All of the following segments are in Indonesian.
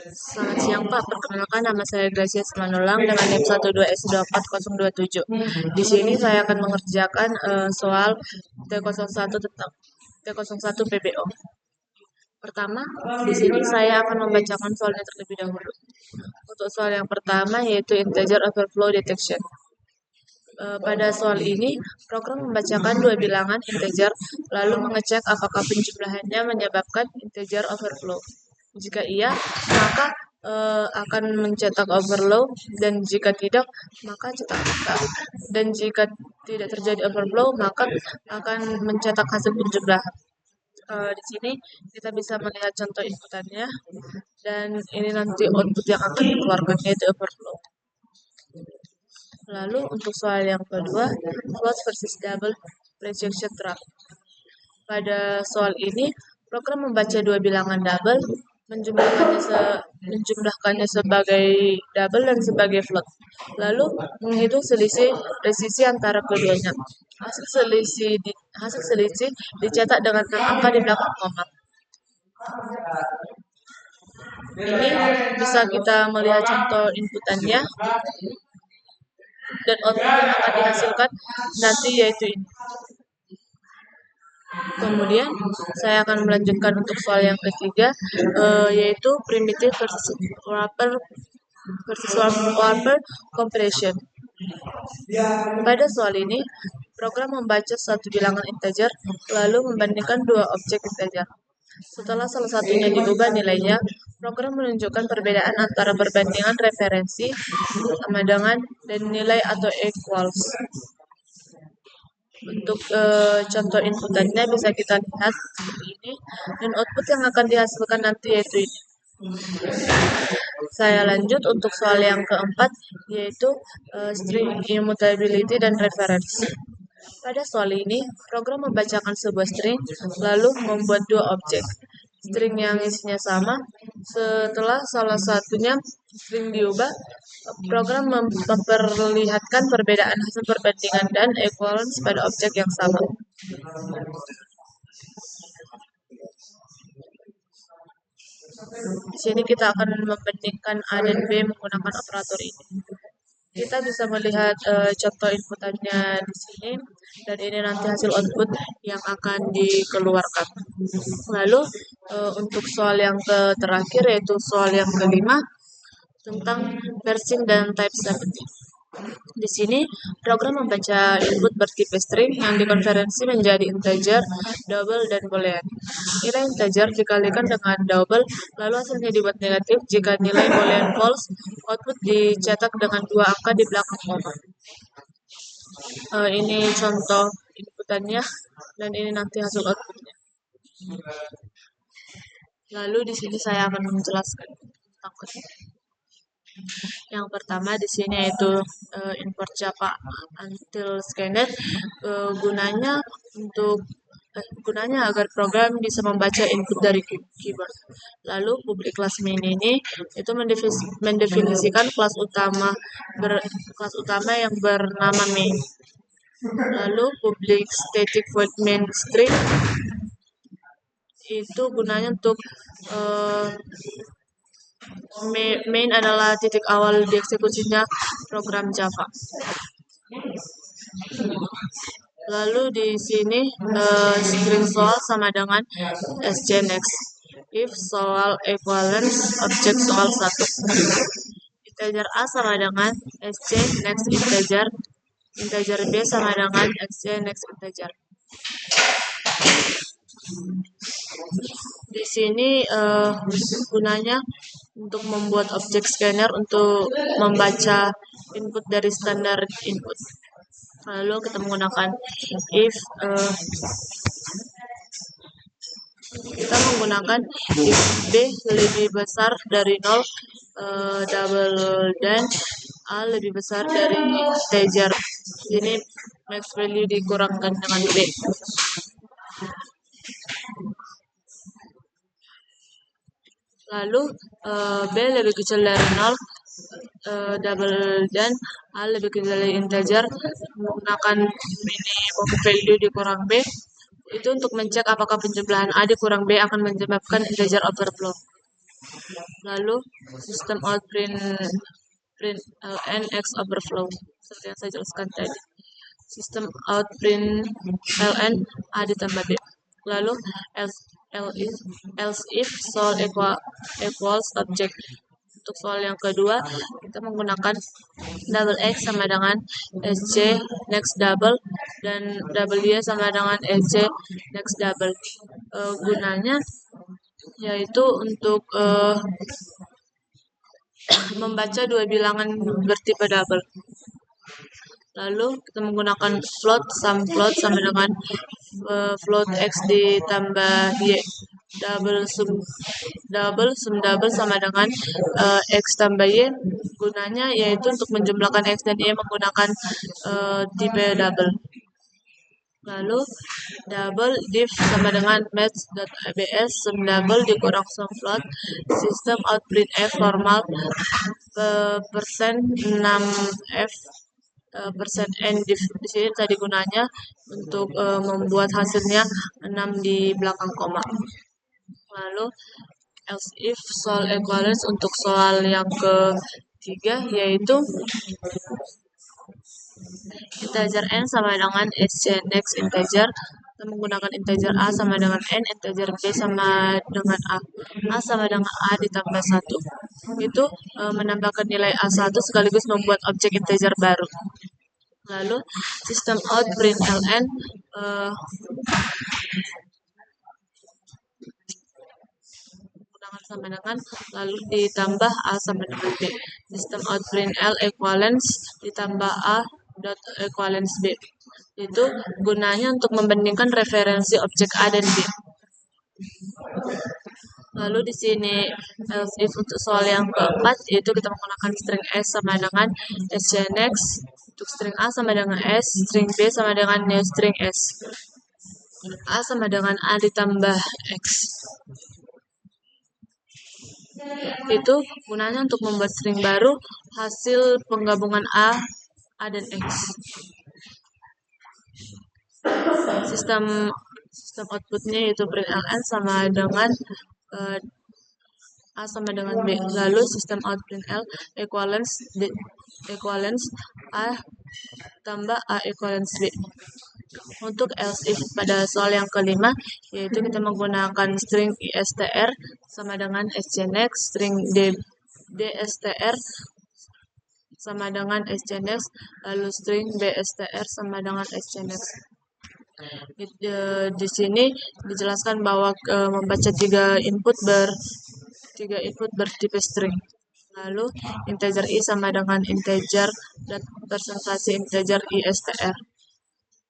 Selamat siang Pak, perkenalkan nama saya Gracia Simanulang dengan NIM 12S24027. Di sini saya akan mengerjakan soal T01 tentang T01 PBO. Pertama, di sini saya akan membacakan soalnya terlebih dahulu. Untuk soal yang pertama yaitu integer overflow detection. Pada soal ini, program membacakan dua bilangan integer, lalu mengecek apakah penjumlahannya menyebabkan integer overflow. Jika iya, maka akan mencetak overflow, dan jika tidak, maka cetak angka. Dan jika tidak terjadi overflow, maka akan mencetak hasil penjumlahan. Di sini kita bisa melihat contoh inputannya, dan ini nanti output yang akan dikeluarkan yaitu overflow. Lalu untuk soal yang kedua, float versus double rejection trap. Pada soal ini, program membaca dua bilangan double, menjumlahkannya sebagai double dan sebagai float. Lalu menghitung selisih resisi antara keduanya. Hasil selisih dicetak dengan angka di belakang koma. Ini bisa kita melihat contoh inputannya, dan output yang akan dihasilkan nanti yaitu ini. Kemudian saya akan melanjutkan untuk soal yang ketiga, yaitu primitive versus wrapper comparison. Pada soal ini, program membaca satu bilangan integer lalu membandingkan dua objek integer. Setelah salah satunya diubah nilainya, program menunjukkan perbedaan antara perbandingan referensi sama dengan dan nilai atau equals. Untuk contoh inputannya bisa kita lihat seperti ini, dan output yang akan dihasilkan nanti yaitu ini. Saya lanjut untuk soal yang keempat, yaitu string immutability dan reference. Pada soal ini, program membacakan sebuah string, lalu membuat dua objek. String yang isinya sama, setelah salah satunya string diubah, program memperlihatkan perbedaan hasil perbandingan dan equivalence pada objek yang sama. Di sini kita akan membandingkan A dan B menggunakan operator ini. Kita bisa melihat contoh inputannya di sini, dan ini nanti hasil output yang akan dikeluarkan. Lalu untuk soal yang terakhir yaitu soal yang kelima tentang parsing dan typesetting. Di sini program membaca input bertipe string yang dikonversi menjadi integer, double, dan boolean. Nilai integer dikalikan dengan double, lalu hasilnya dibuat negatif. Jika nilai boolean false, output dicetak dengan dua angka di belakang koma. Ini contoh inputannya, dan ini nanti hasil outputnya. Lalu di sini saya akan menjelaskan tentang yang pertama di sini yaitu import Java until scanner, gunanya agar program bisa membaca input dari keyboard. Lalu public class main ini itu mendefinisikan kelas utama yang bernama main. Lalu public static void main string itu gunanya untuk main adalah titik awal dieksekusinya program Java. Lalu di sini string soal sama dengan SJNext if soal equivalence objek soal 1. Integer A sama dengan SJNext integer B sama dengan SJNext integer. Di sini gunanya untuk membuat objek scanner untuk membaca input dari standar input. Lalu kita menggunakan if B lebih besar dari 0, double, dan A lebih besar dari integer. Ini max value dikurangkan dengan B. Lalu B lebih kecil dari 0, double, dan A lebih kecil dari integer. Menggunakan minimum value dikurang B itu untuk mencek apakah penjumlahan A dikurang B akan menyebabkan integer overflow. Lalu sistem out print ln x overflow seperti yang saya jelaskan tadi. Sistem out print ln a ditambah b. Lalu else if sol equals object. Untuk soal yang kedua, kita menggunakan double x sama dengan sj next double dan double y sama dengan sj next double. Gunanya yaitu untuk membaca dua bilangan bertipe double. Lalu kita menggunakan float float sama dengan float x ditambah y double sum double sama dengan x tambah y. Gunanya yaitu untuk menjumlahkan x dan y menggunakan tipe double. Lalu double div sama dengan match.abs sum double dikurang sum float sistem out print f formal persen 6f persen n div. Di sini tadi gunanya untuk membuat hasilnya 6 di belakang koma. Lalu else if sol equivalence untuk soal yang ketiga yaitu integer n sama dengan sj next integer. Kita menggunakan integer a sama dengan n, integer b sama dengan a sama dengan a ditambah 1. Itu menambahkan nilai a1 sekaligus membuat objek integer baru. Lalu sistem out print ln sama dengan lalu ditambah a sama dengan b. Sistem out print l equivalence ditambah a dot equivalence b. Itu gunanya untuk membandingkan referensi objek a dan b. Lalu di sini else if untuk soal yang keempat yaitu kita menggunakan string s sama dengan sj-next, untuk string a sama dengan s, string b sama dengan new string s. A sama dengan a ditambah x. Itu gunanya untuk membuat string baru hasil penggabungan a dan x. Sistem outputnya yaitu print ln sama dengan a sama dengan b. Lalu sistem out print l equivalence a tambah a equivalence b. Untuk else if pada soal yang kelima yaitu kita menggunakan string istr sama dengan sj-next, string dstr sama dengan sj-next, lalu string bstr sama dengan sj-next. Di sini dijelaskan bahwa membaca tiga input bertipe string. Lalu integer i sama dengan integer dan presentasi integer istr.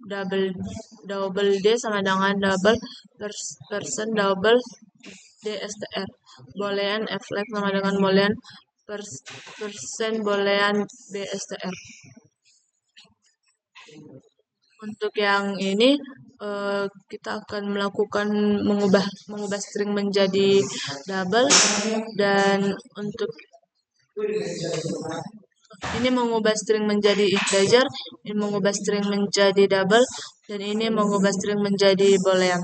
Double d sama dengan double persen double dstr. Boolean flag sama dengan boolean persen boolean bstr. Untuk yang ini kita akan melakukan mengubah string menjadi double, dan untuk ini mengubah string menjadi integer, ini mengubah string menjadi double, dan ini mengubah string menjadi boolean.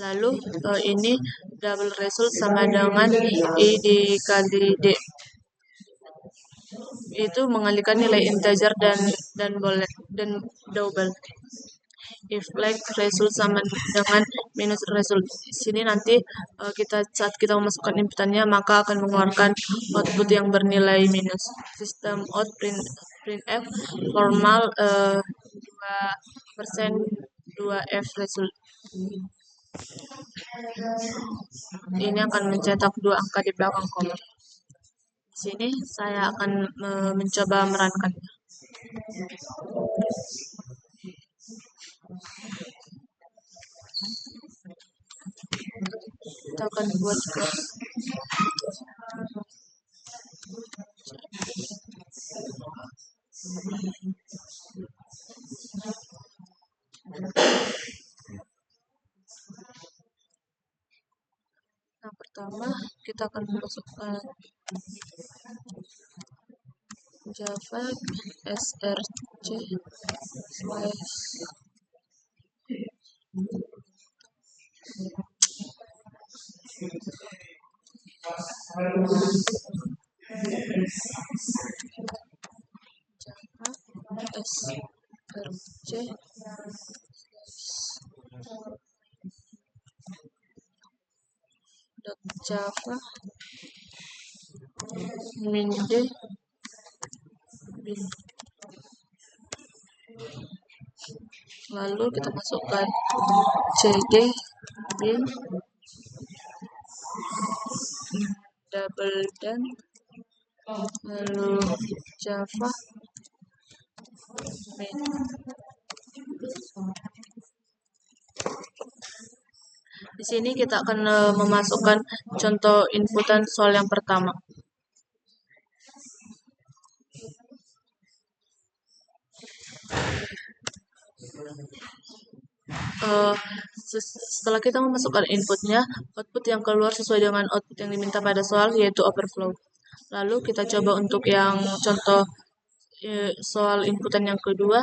Lalu ini double result sama dengan i dikali d. Itu mengalihkan nilai integer dan double. If like result sama dengan minus result. Sini nanti saat kita memasukkan inputannya maka akan mengeluarkan output yang bernilai minus. Sistem out printf formal 2% 2f result. Ini akan mencetak 2 angka di belakang koma. Di sini saya akan mencoba merankannya. Kita akan buat Nah, pertama kita akan memasukkan Java src slash SRC Java min d bin. Lalu kita masukkan cd bin double dan lalu Java min. Di sini kita akan memasukkan contoh inputan soal yang pertama. Setelah kita memasukkan inputnya, output yang keluar sesuai dengan output yang diminta pada soal, yaitu overflow. Lalu kita coba untuk yang contoh soal inputan yang kedua,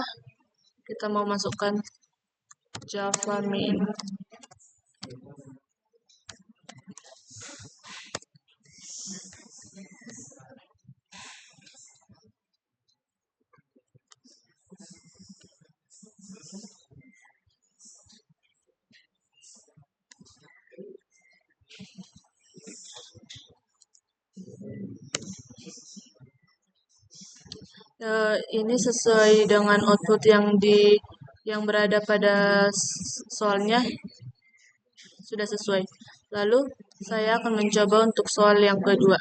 kita mau masukkan Java min. Ini sesuai dengan output yang berada pada soalnya, sudah sesuai. Lalu saya akan mencoba untuk soal yang kedua.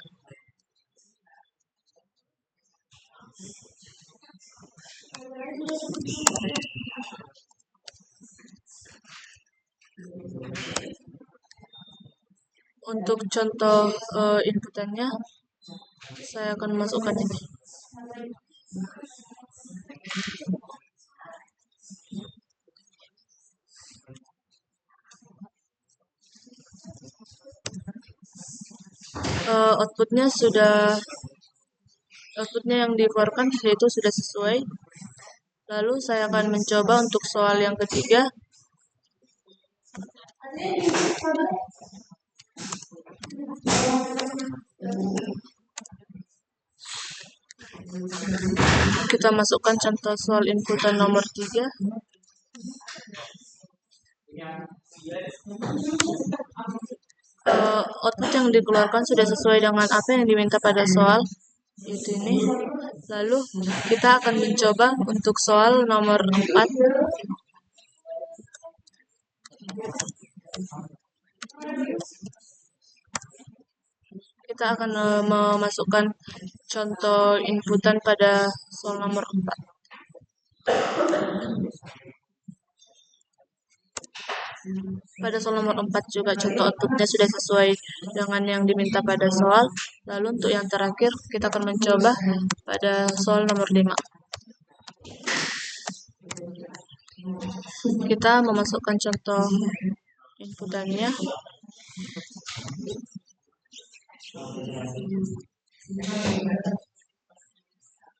Untuk contoh inputannya, saya akan masukkan ini. Outputnya yang dikeluarkan yaitu sudah sesuai. Lalu saya akan mencoba untuk soal yang ketiga. Kita masukkan contoh soal inputan nomor 3. Output yang dikeluarkan sudah sesuai dengan apa yang diminta pada soal, yaitu ini. Lalu kita akan mencoba untuk soal nomor 4. Kita akan memasukkan contoh inputan pada soal nomor 4. Pada soal nomor 4 juga contoh outputnya sudah sesuai dengan yang diminta pada soal. Lalu untuk yang terakhir kita akan mencoba pada soal nomor 5. Kita memasukkan contoh inputannya.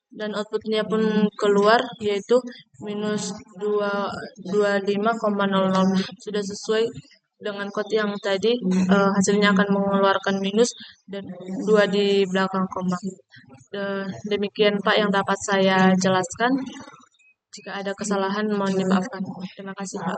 Dan outputnya pun keluar, yaitu minus 25,00. Sudah sesuai dengan kode yang tadi, hasilnya akan mengeluarkan minus dan 2 di belakang koma. Demikian Pak yang dapat saya jelaskan. Jika ada kesalahan mohon dimaafkan. Terima kasih Pak.